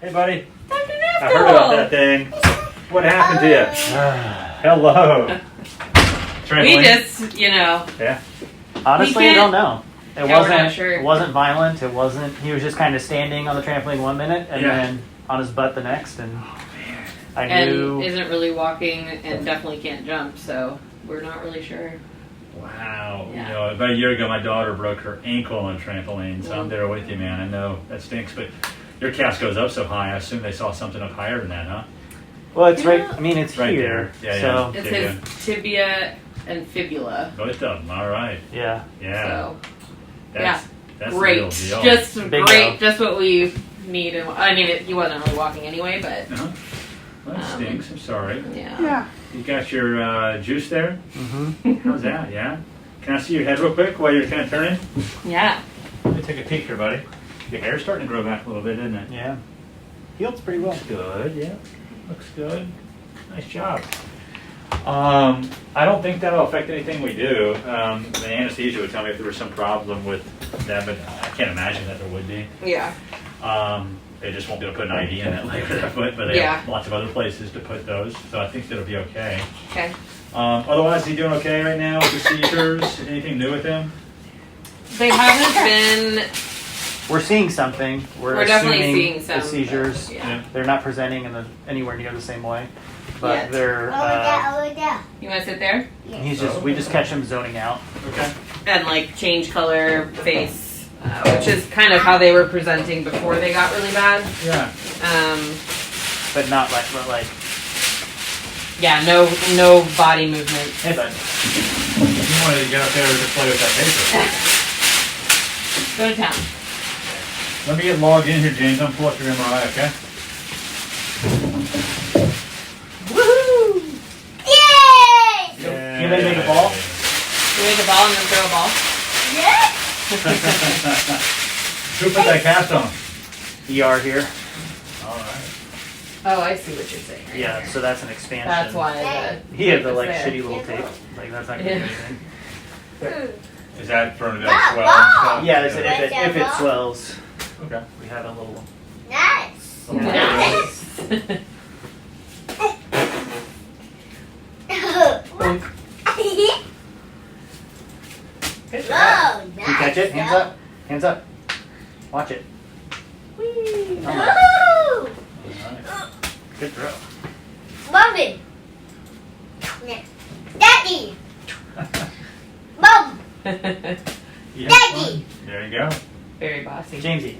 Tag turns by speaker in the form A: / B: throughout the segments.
A: Hey, buddy.
B: Dr.
A: I heard about that thing. What happened to you? Hello.
B: We just,
A: Yeah.
C: Honestly, I don't know.
B: We're not sure.
C: It wasn't violent. It wasn't. He was just kind of standing on the trampoline 1 minute and then on his butt the next, and I knew.
B: And isn't really walking and definitely can't jump, so we're not really sure.
A: Wow.
B: Yeah.
A: About a year ago, my daughter broke her ankle on a trampoline, so I'm there with you, man. I know that stinks, but your cast goes up so high. I assume they saw something up higher than that, huh?
C: Well, it's right. I mean, it's
A: right
C: here.
A: there. Yeah,
C: so
B: It's his tibia and fibula.
A: Both of them. All right.
C: yeah.
B: So,
A: That's
B: great.
A: The real deal.
B: Just
C: Big
B: great.
C: deal.
B: Just what we need. And I mean, he wasn't really walking anyway, but
A: Uh-huh. Well, that stinks. I'm sorry.
B: yeah.
A: You got your juice there?
C: Mm-hmm.
A: How's that? Yeah. Can I see your head real quick while you're kind of turning?
B: Yeah.
A: Let me take a peek here, buddy. Your hair's starting to grow back a little bit, isn't it?
C: Yeah. Healed pretty well.
A: Looks good. Yeah. Looks good. Nice job. I don't think that'll affect anything we do. The anesthesia would tell me if there was some problem with that, but I can't imagine that there would be.
B: Yeah.
A: They just won't be able to put an IV in it like their foot, but they have lots of other places to put those, so I think that'll be okay.
B: Okay.
A: Otherwise, is he doing okay right now with the seizures? Anything new with him?
B: They haven't been.
C: We're seeing something.
B: We're definitely
C: assuming
B: seeing some.
C: the seizures.
B: Yeah.
C: They're not presenting anywhere near the same way, but
B: Yet.
C: they're.
B: You want to sit there?
C: We just catch him zoning out.
A: Okay.
B: And like change color, face, which is kind of how they were presenting before they got really bad.
A: Yeah.
C: But not like.
B: Yeah, no body movement.
A: Hey, bud. You wanted to get up there and just play with that paper.
B: Go to town.
A: Let me get logged in here, James. I'm pull up your MRI, okay?
B: Woohoo!
D: Yay!
C: You ready to make a ball?
B: You make a ball and then throw a ball?
A: Who put that cast on?
C: ER here.
A: All right.
B: Oh, I see what you're saying. Right
C: Yeah,
B: here.
C: so that's an expansion.
B: That's why
C: He had the
B: tape is
C: like
B: there.
C: shitty little tape. Like that's not gonna do anything.
A: Is that for the swell
D: Wow,
A: and
D: wow.
A: stuff?
C: Yeah, if it swells,
A: Okay.
C: we have a little.
D: Nice.
B: Nice.
C: Good
D: Whoa,
C: job.
D: nice.
C: You catch it? Hands up. Hands up. Watch it.
B: Whee.
D: Woo!
C: Good throw.
D: Mommy. Daddy. Mom.
A: Yeah.
D: Daddy.
A: There you go.
B: Very bossy.
C: Jamesy.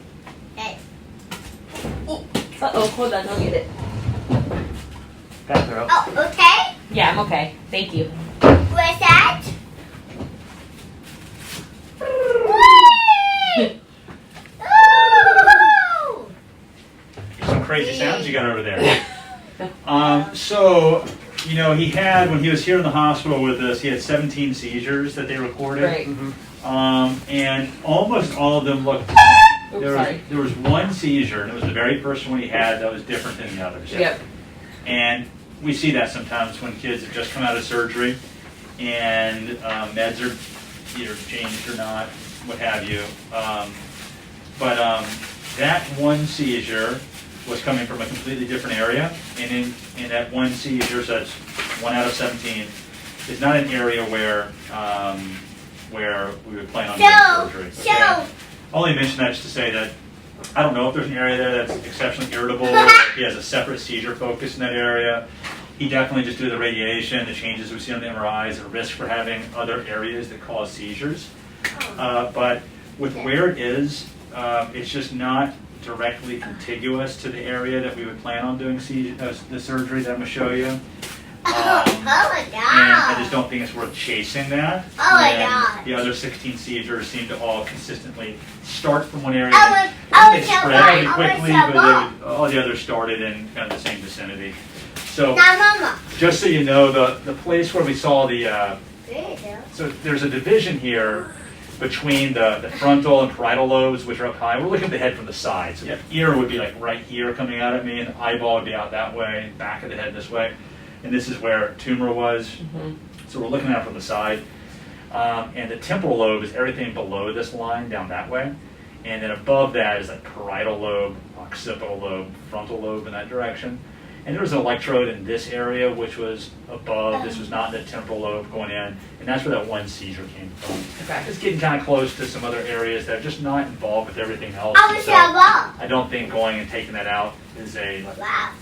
B: Uh-oh, hold on, I'll get it.
C: Got throw.
D: Oh, okay.
B: Yeah, I'm okay. Thank you.
D: Where's that? Ooh.
A: Some crazy sounds you got over there. So, he had, when he was here in the hospital with us, he had 17 seizures that they recorded.
B: Right.
A: And almost all of them looked the same.
B: Oops,
A: There was one seizure, and it was the very first one he had that was different than the others.
B: Yep.
A: And we see that sometimes when kids have just come out of surgery and meds are either changed or not, what have you. But that one seizure was coming from a completely different area, and in that one seizure, so that's 1 out of 17, is not an area where we would plan on doing surgery. Okay? Only mention that just to say that I don't know if there's an area there that's exceptionally irritable, or if he has a separate seizure focus in that area. He definitely, just due to the radiation, the changes we see on the MRI, is a risk for having other areas that cause seizures. But with where it is, it's just not directly contiguous to the area that we would plan on doing the surgery that I'm going to show you.
D: Oh my
A: And I just
D: god.
A: don't think it's worth chasing that.
D: Oh my
A: And
D: god.
A: the other 16 seizures seem to all consistently start from one area.
D: I
A: They
D: would
A: spread
D: tell
A: pretty
D: Mom.
A: quickly, but all the others started in kind of the same vicinity. So,
D: Now, Mama.
A: just so you know, the place where we saw the,
D: There you go.
A: so there's a division here between the frontal and parietal lobes, which are up high. We're looking at the head from the side. So the ear would be like right here coming out at me, and the eyeball would be out that way, back of the head this way. And this is where tumor was. So we're looking at it from the side. And the temporal lobe is everything below this line down that way. And then above that is like parietal lobe, occipital lobe, frontal lobe in that direction. And there was an electrode in this area, which was above. This was not in the temporal lobe going in. And that's where that one seizure came from.
B: Okay.
A: It's getting kind of close to some other areas that are just not involved with everything else.
D: I was
A: So
D: wow.
A: I don't think going and taking that out is a
D: Wow.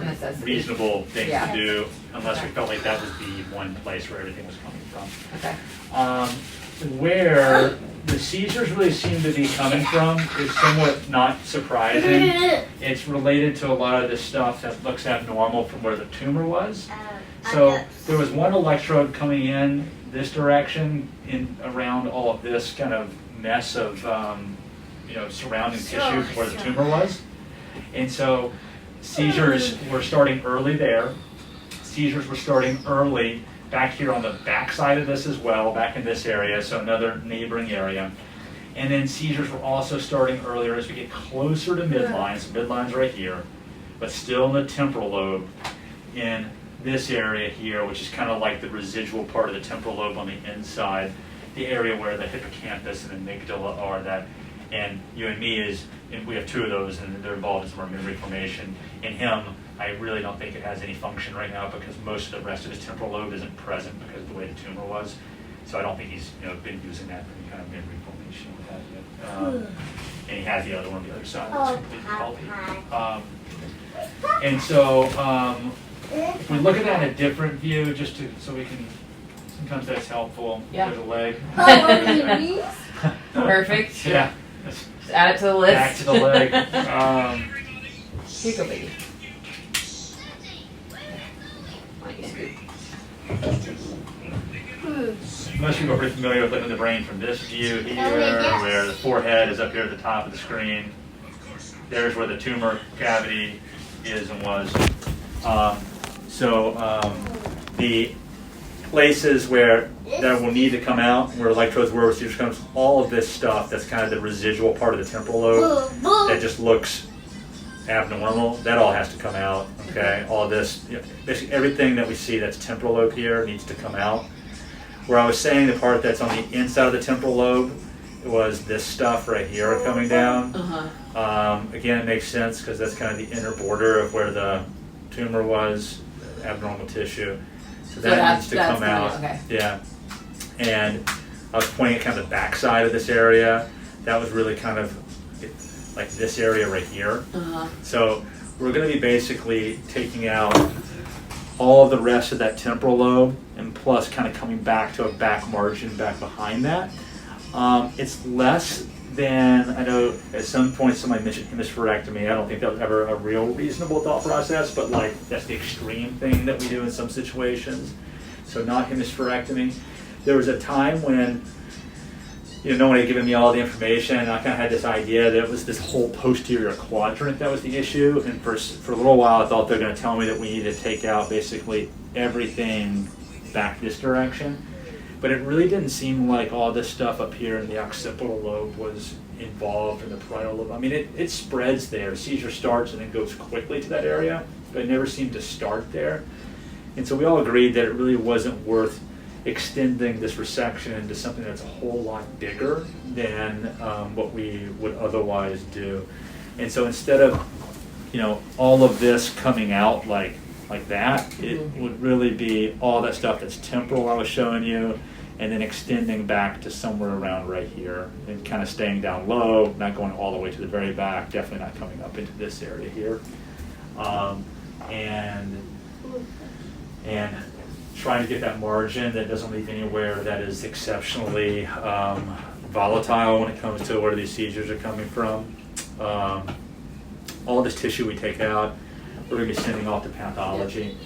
B: Necessity.
A: reasonable thing
B: Yeah.
A: to do unless we felt like that was the one place where everything was coming from.
B: Okay.
A: Where the seizures really seem to be coming from is somewhat not surprising. It's related to a lot of this stuff that looks abnormal from where the tumor was. So there was one electrode coming in this direction in around all of this kind of mess of surrounding tissue where the tumor was. And so seizures were starting early there. Seizures were starting early back here on the back side of this as well, back in this area, so another neighboring area. And then seizures were also starting earlier as we get closer to midline. So midline's right here, but still in the temporal lobe in this area here, which is kind of like the residual part of the temporal lobe on the inside, the area where the hippocampus and amygdala are. That, and you and me and we have two of those, and they're involved in some of our memory formation. In him, I really don't think it has any function right now because most of the rest of his temporal lobe isn't present because of the way the tumor was. So I don't think he's been using that for any kind of memory formation with that yet. And he has the other one on the other side that's completely healthy. And so if we look at that in a different view, just so we can, sometimes that's helpful.
B: Yeah.
A: There's a leg.
B: Perfect.
A: Yeah.
B: Just add it to the list.
A: Back to the leg.
B: Here you go, baby. Why don't you scoot?
A: Most people are pretty familiar with looking at the brain from this view here,
D: yes.
A: where the forehead is up here at the top of the screen. There's where the tumor cavity is and was. The places where that will need to come out, where electrodes were, seizures comes, all of this stuff that's kind of the residual part of the temporal lobe that just looks abnormal, that all has to come out. Okay, all this, basically everything that we see that's temporal lobe here needs to come out. Where I was saying the part that's on the inside of the temporal lobe, it was this stuff right here coming down. Again, it makes sense because that's kind of the inner border of where the tumor was, abnormal tissue. So that needs to come out.
B: Okay.
A: Yeah. And I was pointing at kind of the back side of this area. That was really kind of like this area right here. So we're going to be basically taking out all of the rest of that temporal lobe, and plus kind of coming back to a back margin back behind that. It's less than, I know at some point somebody mentioned hemispherectomy. I don't think that was ever a real reasonable thought process, but like that's the extreme thing that we do in some situations. So not hemispherectomy. There was a time when no one had given me all the information, and I kind of had this idea that it was this whole posterior quadrant that was the issue. And for a little while, I thought they were going to tell me that we needed to take out basically everything back this direction. But it really didn't seem like all this stuff up here in the occipital lobe was involved in the parietal lobe. I mean, it spreads there. Seizure starts and then goes quickly to that area, but it never seemed to start there. And so we all agreed that it really wasn't worth extending this resection into something that's a whole lot bigger than what we would otherwise do. And so instead of all of this coming out like that, it would really be all that stuff that's temporal I was showing you, and then extending back to somewhere around right here, and kind of staying down low, not going all the way to the very back, definitely not coming up into this area here, and trying to get that margin that doesn't leave anywhere that is exceptionally volatile when it comes to where these seizures are coming from. All this tissue we take out, we're going to be sending off to pathology.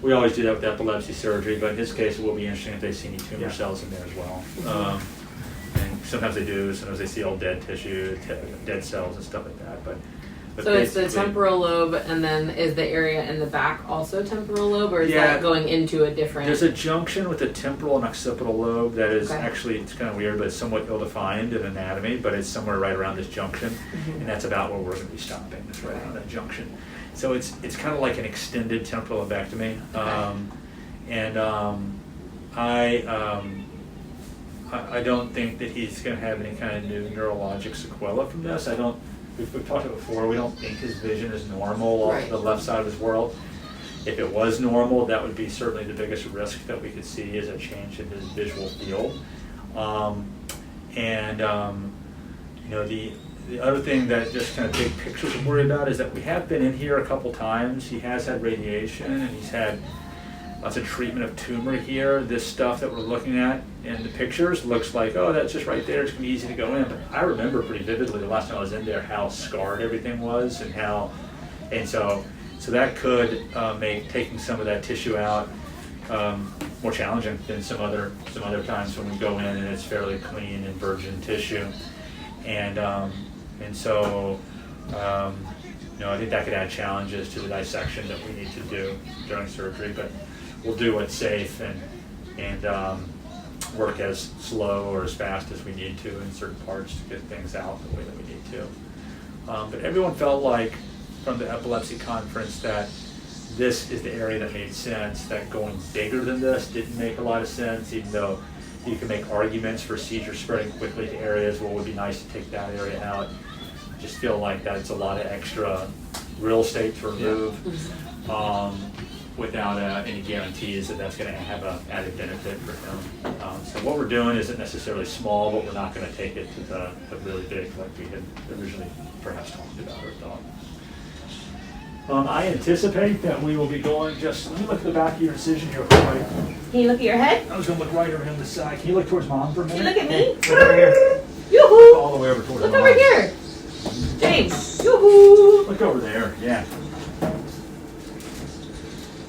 A: We always do that with epilepsy surgery, but in his case it will be interesting if they see any tumor cells in there as well. And sometimes they do, sometimes they see all dead tissue, dead cells and stuff like that. But
B: so it's the temporal lobe, and then is the area in the back also temporal lobe, or is that going into a different?
A: There's a junction with the temporal and occipital lobe that is actually, it's kind of weird, but it's somewhat ill-defined in anatomy, but it's somewhere right around this junction, and that's about where we're going to be stopping. It's right around that junction. So it's kind of like an extended temporal lobectomy, I don't think that he's going to have any kind of new neurologic sequela from this. We've talked about it before, we don't think his vision is normal off the left side of his world. If it was normal, that would be certainly the biggest risk that we could see is a change in his visual field. The other thing that just kind of big picture to worry about is that we have been in here a couple times. He has had radiation and he's had lots of treatment of tumor here. This stuff that we're looking at in the pictures looks like, oh, that's just right there. It's going to be easy to go in. But I remember pretty vividly the last time I was in there how scarred everything was and so that could make taking some of that tissue out more challenging than some other times when we go in and it's fairly clean and virgin tissue. I think that could add challenges to the dissection that we need to do during surgery, but we'll do what's safe and work as slow or as fast as we need to in certain parts to get things out the way that we need to. But everyone felt like from the epilepsy conference that this is the area that made sense, that going bigger than this didn't make a lot of sense, even though you can make arguments for seizures spreading quickly to areas where it would be nice to take that area out. I just feel like that's a lot of extra real estate to remove without any guarantees that that's going to have an added benefit for him. So what we're doing isn't necessarily small, but we're not going to take it to the really big like we had originally perhaps talked about or thought. I anticipate that we will be going let me look at the back of your incision here. Right.
B: Can you look at your head?
A: I was going to look right over here on the side. Can you look towards Mom for a minute?
B: Can you look at me?
C: Look over here.
B: Yoo-hoo!
A: All the way over towards
B: Look
A: Mom.
B: over here. James. Yoo-hoo!
A: Look over there, yeah.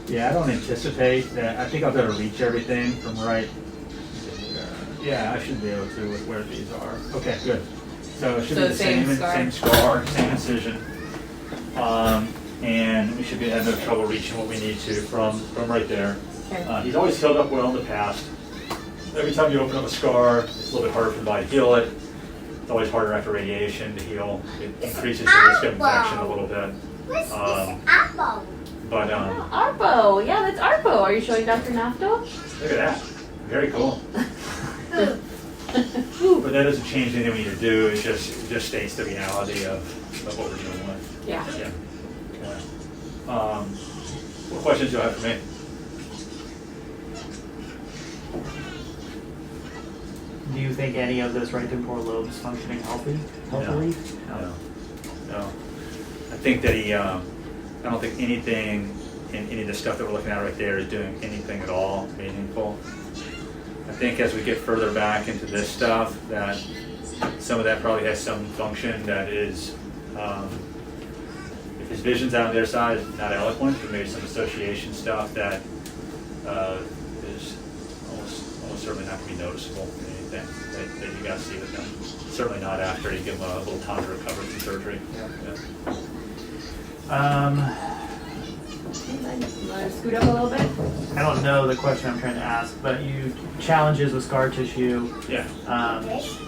A: Yeah, I don't anticipate that. I think I'll be able to reach everything from right. Yeah, I should be able to with where these are. Okay, good. So it should be the same scar, same incision. And we should be having no trouble reaching what we need to from right there.
B: Okay.
A: He's always healed up well in the past. Every time you open up a scar, it's a little bit harder for the body to heal it. It's always harder after radiation to heal. It increases the risk of infection a little bit.
D: What's this apple?
A: But
B: Arpo. Yeah, that's Arpo. Are you showing Dr. Naftel?
A: look at that. Very cool. But that doesn't change anything we need to do. It just states the reality of what we're dealing with.
B: Yeah.
A: Yeah. What questions do you have for me?
C: Do you think any of this right temporal lobe is functioning healthily?
A: No. I think that I don't think anything in any of the stuff that we're looking at right there is doing anything at all meaningful. I think as we get further back into this stuff, that some of that probably has some function that is, if his vision's out on their side, is not eloquent, but maybe some association stuff that is almost certainly not going to be noticeable in anything that you guys see with them. Certainly not after you give them a little time to recover from surgery.
B: Scoot up a little bit.
C: I don't know the question I'm trying to ask, but challenges with scar tissue.
A: Yeah.
D: This?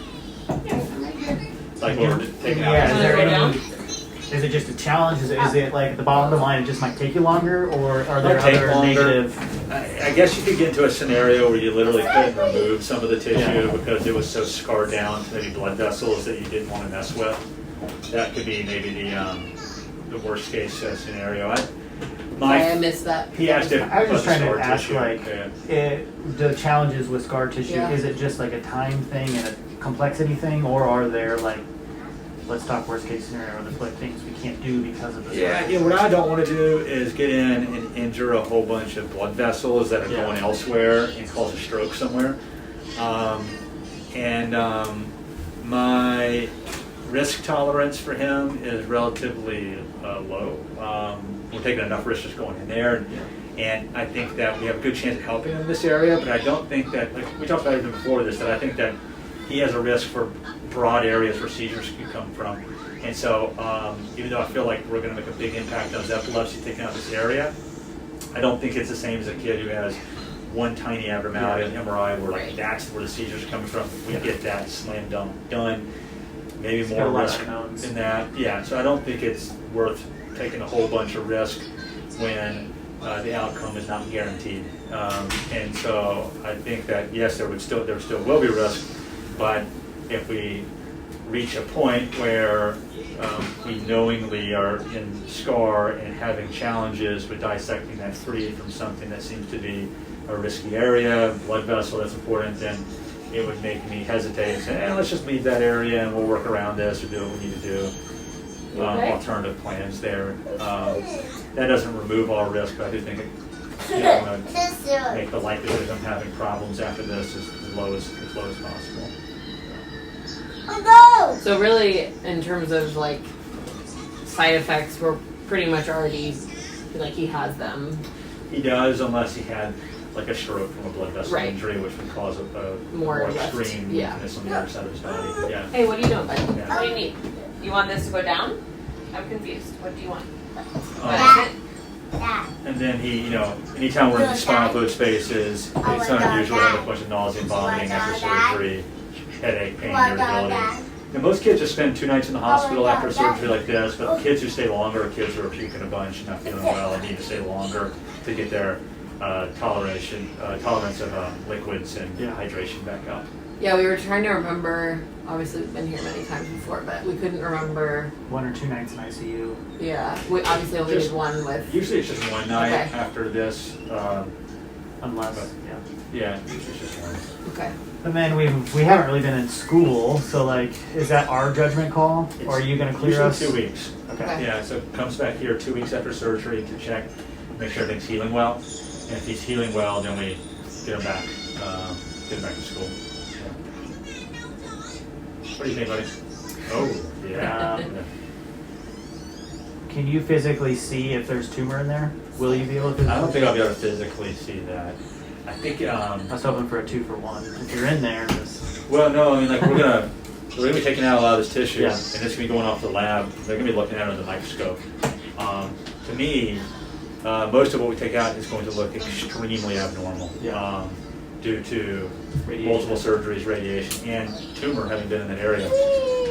A: Like what we're taking out.
C: Yeah,
B: Down.
C: is it just a challenge? Is it like at the bottom of the line, it just might take you longer, or are there
A: Might take
C: other
A: longer.
C: negative?
A: I guess you could get into a scenario where you literally couldn't remove some of the tissue because it was so scarred down to maybe blood vessels that you didn't want to mess with. That could be maybe the worst case scenario.
B: I missed that.
A: He asked if
C: I was just trying to
A: scar
C: ask,
A: tissue.
C: the challenges with scar tissue,
B: Yeah.
C: is it just like a time thing and a complexity thing, or are there like, let's talk worst case scenario, there's like things we can't do because of this?
A: Yeah, what I don't want to do is get in and injure a whole bunch of blood vessels that are going elsewhere and cause a stroke somewhere. My risk tolerance for him is relatively low. We're taking enough risks just going in there, and I think that we have a good chance of helping him in this area, but I don't think that, like we talked about even before this, that I think that he has a risk for broad areas where seizures can come from. And so even though I feel like we're going to make a big impact on his epilepsy taking out this area, I don't think it's the same as a kid who has one tiny abnormality on MRI where like that's where the seizures are coming from. We get that slam dunk done. Maybe more risk in that. Yeah, so I don't think it's worth taking a whole bunch of risk when the outcome is not guaranteed. And so I think that yes, there still will be risk, but if we reach a point where we knowingly are in scar and having challenges with dissecting that free from something that seems to be a risky area, blood vessel that's important, then it would make me hesitate and say, let's just leave that area and we'll work around this or do what we need to do.
B: Okay.
A: Alternative plans there. That doesn't remove all risk, but I do think it make the likelihood of them having problems after this as low as possible.
B: So really, in terms of like side effects, we're pretty much already like he has them.
A: He does, unless he had like a stroke from a blood vessel
B: Right.
A: injury, which would cause a
B: More
A: extreme
B: yeah.
A: weakness on the other side of his body. Yeah.
B: Hey, what are you doing, bud?
A: Yeah.
B: What do you need? You want this to go down? I'm confused. What do you want? What
A: Um,
B: is it?
A: And then he, anytime we're in the spinal fluid spaces, it's not unusual to have a bunch of nausea and vomiting after surgery, headache, pain, irritability. And most kids just spend 2 nights in the hospital after a surgery like this, but the kids who stay longer are kids who are puking a bunch and not feeling well and need to stay longer to get their tolerance of liquids and hydration back up.
B: Yeah, we were trying to remember. Obviously, we've been here many times before, but we couldn't remember.
C: 1 or 2 nights in ICU.
B: Yeah, we obviously only
A: Just-
B: did one with.
A: Usually it's just one night
B: Okay.
A: after this.
C: Unless,
A: Yeah, usually it's just one.
B: Okay.
C: And then we haven't really been in school, so like, is that our judgment call, or are you going to clear
A: Usually
C: us?
A: 2 weeks.
C: Okay.
A: Yeah, so comes back here 2 weeks after surgery to check, make sure everything's healing well. And if he's healing well, then we get him back to school. Yeah. What do you think, buddy? Oh, yeah.
C: Can you physically see if there's tumor in there? Will you be able to?
A: I don't think I'll be able to physically see that. I think,
C: I was hoping for a 2 for 1. If you're in there, just
A: well, no, I mean, like, we're gonna be taking out a lot of this tissue,
C: Yeah.
A: and it's gonna be going off the lab. They're gonna be looking at it under the microscope. To me, most of what we take out is going to look extremely abnormal due to
C: Radiation.
A: multiple surgeries, radiation, and tumor having been in that area.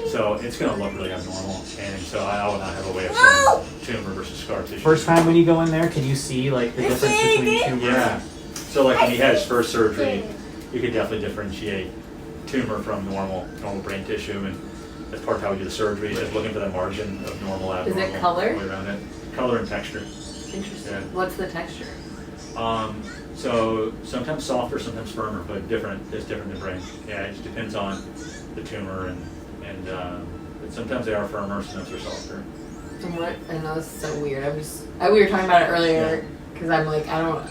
A: So it's going to look really abnormal, and so I will not have a way of saying tumor versus scar tissue.
C: first time when you go in there, can you see like the difference between tumor?
A: Yeah. So like when he had his first surgery, you could definitely differentiate tumor from normal brain tissue, and that's part of how we do the surgery, just looking for that margin of normal, abnormal.
B: Is it color?
A: all the way around it. Color and texture.
B: Interesting.
A: Yeah.
B: What's the texture?
A: So sometimes softer, sometimes firmer, but different. It's different in brain. Yeah, it just depends on the tumor, and but sometimes they are firmer, sometimes they're softer.
B: And what? I know this is so weird. We were talking about it earlier because I'm like I don't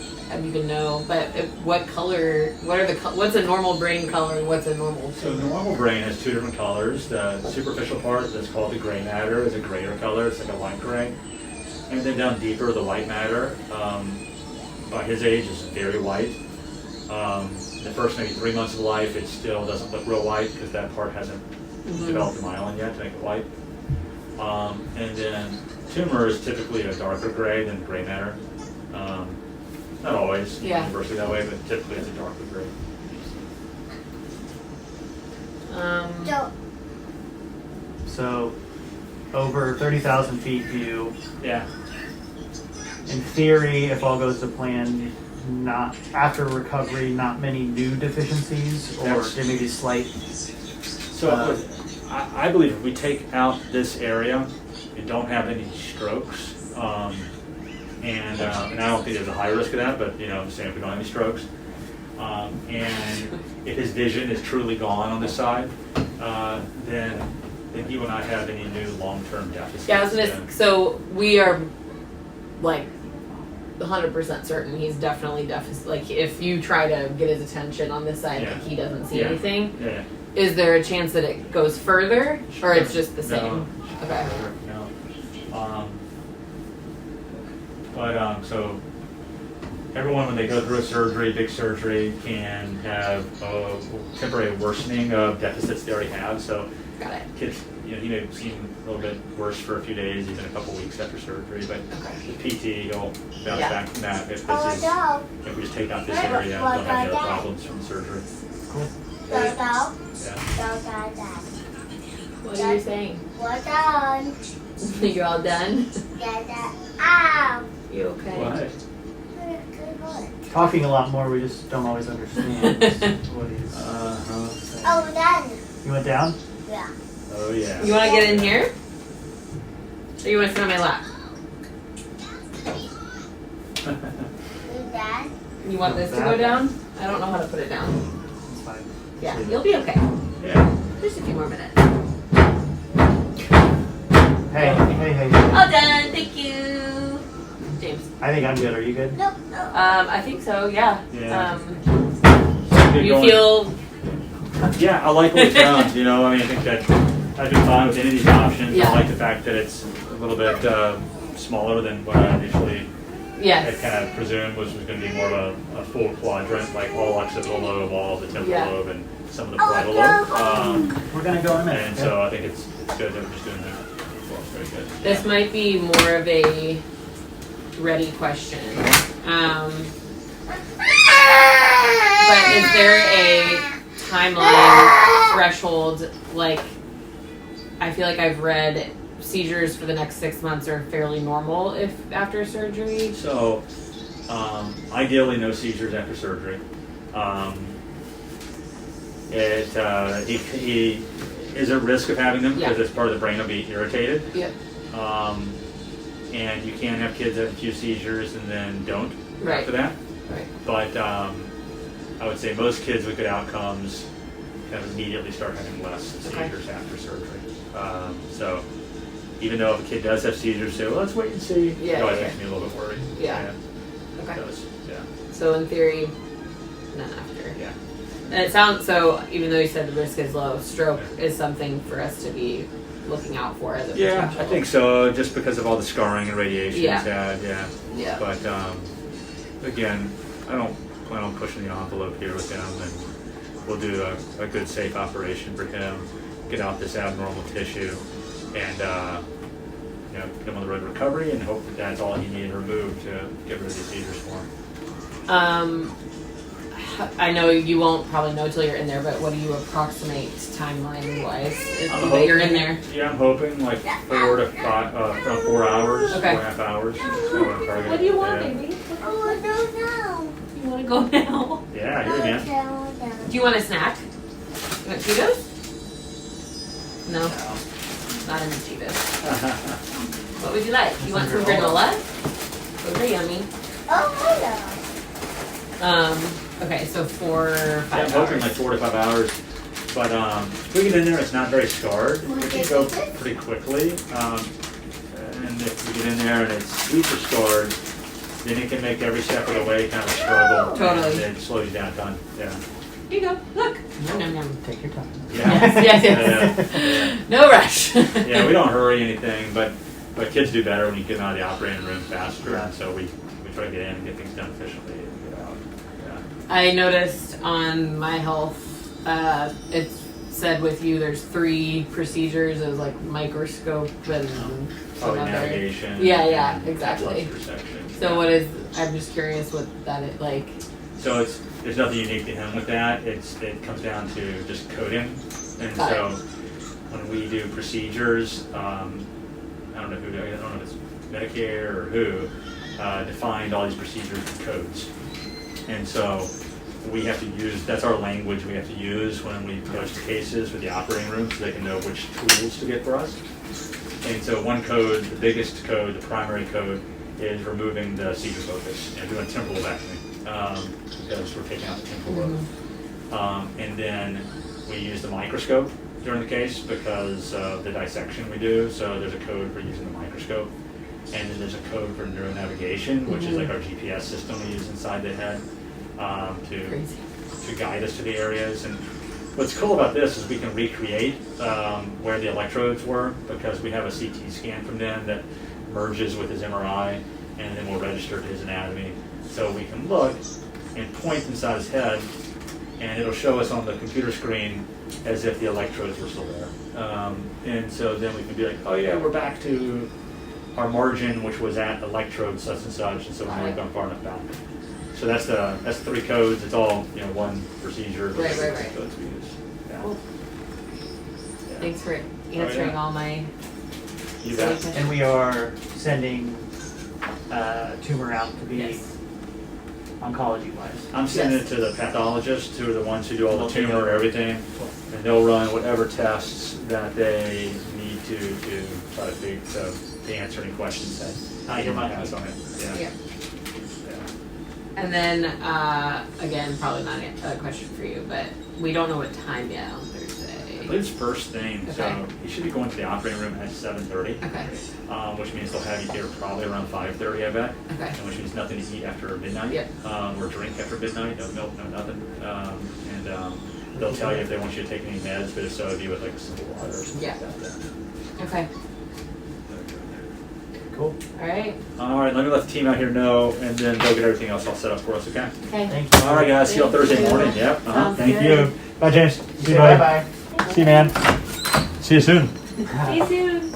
B: even know. But what color? What's a normal brain color and what's a normal?
A: So the normal brain has 2 different colors. The superficial part that's called the gray matter is a grayer color. It's like a light gray. And then down deeper, the white matter, by his age, is very white. The first maybe 3 months of life, it still doesn't look real white because that part hasn't developed the myelin yet to make it white. And then tumor is typically a darker gray than gray matter. Not always, universally that way, but typically it's a darker gray.
C: So, over 30,000 feet view.
A: Yeah.
C: In theory, if all goes to plan, not after recovery, not many new deficiencies, or there may be slight.
A: So I believe if we take out this area and don't have any strokes, and I don't think there's a high risk of that, but I'm saying if we don't have any strokes, and if his vision is truly gone on this side, then he will not have any new long-term deficits.
B: Yeah, I was gonna. So we are like 100% certain he's definitely deficit. Like if you try to get his attention on this side, like he doesn't see anything.
A: Yeah.
B: Is there a chance that it goes further, or it's just the same?
A: No.
B: Okay.
A: No. So everyone, when they go through a surgery, big surgery, can have a temporary worsening of deficits they already have. So
B: Got it.
A: kids, he may seem a little bit worse for a few days, even a couple weeks after surgery, but the PT will bounce back from that if we just take out this area and don't have any other problems from the surgery.
C: Cool.
A: Yeah.
B: What are you saying?
D: We're done.
B: You all done?
D: Ow.
B: You okay?
A: What?
C: talking a lot more. We just don't always understand what he's saying.
D: Oh, done.
C: You went down?
D: Yeah.
A: Oh yeah.
B: You want to get in here? Or you want to sit on my lap?
D: Is that?
B: You want this to go down? I don't know how to put it down.
C: It's fine.
B: Yeah, you'll be okay.
A: Yeah.
B: Just a few more minutes.
C: Hey.
B: All done. Thank you, James.
C: I think I'm good. Are you good?
D: No.
B: I think so. Yeah.
A: Yeah.
B: You feel?
A: Yeah, I like what we found. You know, I mean, I think that I've been fine with any of these options.
B: Yeah.
A: I like the fact that it's a little bit smaller than what I initially had
B: Yes.
A: kind of presumed was going to be more of a full quadrant, like all occipital lobe, all the temporal
B: Yeah.
A: lobe, and some of the parietal lobe.
C: We're gonna go in a minute.
A: And so I think it's good that we're just doing that. Well, it's very good.
B: This might be more of a ready question. But is there a timeline threshold? Like, I feel like I've read seizures for the next 6 months are fairly normal if after surgery.
A: So, ideally, no seizures after surgery. He is at risk of having them because
B: Yeah.
A: it's part of the brain will be irritated.
B: Yep.
A: And you can have kids that have a few seizures and then don't
B: Right.
A: after that.
B: Right.
A: But I would say most kids with good outcomes kind of immediately start having less seizures after surgery. So even though if a kid does have seizures, say, well, let's wait and see.
B: Yeah,
A: it always
B: yeah.
A: makes me a little bit worried.
B: Yeah. Okay.
A: It does. Yeah.
B: So in theory, none after.
A: Yeah.
B: And it sounds so. Even though you said the risk is low, stroke is something for us to be looking out for as a
A: Yeah,
B: potential.
A: I think so. Just because of all the scarring and radiation
B: Yeah.
A: he's had. Yeah.
B: Yeah.
A: But again, I don't plan on pushing the envelope here with him, and we'll do a good, safe operation for him. Get out this abnormal tissue, and get him on the road to recovery, and hope that that's all he needed removed to get rid of these seizures for him.
B: I know you won't probably know till you're in there, but what do you approximate timeline wise? That you're in there.
A: Yeah, I'm hoping like 4 to 5, around 4 hours,
B: Okay.
A: 4.5 hours.
B: What do you want, baby?
D: Oh, I don't know.
B: You want to go now?
A: Yeah, you're in.
B: Do you want a snack? You want Cheetos? No, not into Cheetos. What would you like? You want some granola? Those are yummy.
D: Oh, hello.
B: Okay, so 4 or 5
A: Yeah, I'm
B: hours.
A: hoping like 4 to 5 hours. But if we get in there, it's not very scarred. It can go pretty quickly. And if we get in there and it's super scarred, then it can make every step of the way kind of a struggle.
B: Totally.
A: And it slows you down a ton. Yeah.
B: Here you go. Look. Yum, yum, yum.
C: Take your time.
B: Yes.
A: Yeah.
B: No rush.
A: Yeah, we don't hurry anything, but kids do better when you get them out of the operating room faster. And so we try to get in and get things done efficiently and get out. Yeah.
B: I noticed on my health, it said with you there's 3 procedures. It was like microscope and some
A: Probably
B: other.
A: navigation.
B: Yeah,
A: and
B: exactly.
A: perception.
B: So what is? I'm just curious what that is like.
A: So there's nothing unique to him with that. It comes down to just coding, and
B: Got
A: so
B: it.
A: when we do procedures, I don't know if it's Medicare or who defined all these procedures with codes, and so we have to use, that's our language we have to use when we post cases with the operating room so they can know which tools to get for us. And so one code, the biggest code, the primary code, is removing the seizure focus and doing temporal vacuuming because we're taking out the temporal lobe. And then we use the microscope during the case because of the dissection we do. So there's a code for using the microscope. And then there's a code for neuronavigation, which is like our GPS system we use inside the head to guide us to the areas. And what's cool about this is we can recreate where the electrodes were because we have a CT scan from them that merges with his MRI, and then we'll register to his anatomy. So we can look and point inside his head, and it'll show us on the computer screen as if the electrodes were still there. And so then we can be like, oh yeah, we're back to our margin, which was at electrode such and such, and so we know we've gone far enough back. So that's 3 codes. It's all one procedure.
B: Right.
A: Codes we use. Yeah.
B: Cool.
A: Yeah.
B: Thanks for answering all my.
A: You bet.
C: And we are sending tumor out to be
B: Yes.
C: oncology wise.
A: I'm sending
B: Yes.
A: it to the pathologists, who are the ones who do all the tumor, everything, and they'll run whatever tests that they need to try to answer any questions that
C: Your
A: anyone
C: mind.
A: has on it. Yeah.
B: Yeah.
A: Yeah.
B: And then, again, probably not a question for you, but we don't know what time yet on
A: I
B: Thursday.
A: believe it's first thing, so
B: Okay.
A: you should be going to the operating room at 7:30,
B: Okay,
A: which means they'll have you here probably around 5:30, I bet.
B: okay,
A: And which means nothing to eat after midnight,
B: Yep.
A: or drink after midnight, no milk, no nothing. And they'll tell you if they want you to take any meds, but if so, it'd be with like simple water or something
B: Yeah.
A: like that.
B: okay,
C: Cool.
B: alright,
A: All right, let me let the team out here know, and then they'll get everything else all set up for us, okay?
B: okay.
C: Thank you.
A: All right, guys, see you on
B: Thank
A: Thursday
B: you.
A: morning, yep.
B: Sounds
A: Thank
B: good.
A: you. Bye, James.
C: Say bye bye.
A: See you, man. See you soon.
B: See you soon.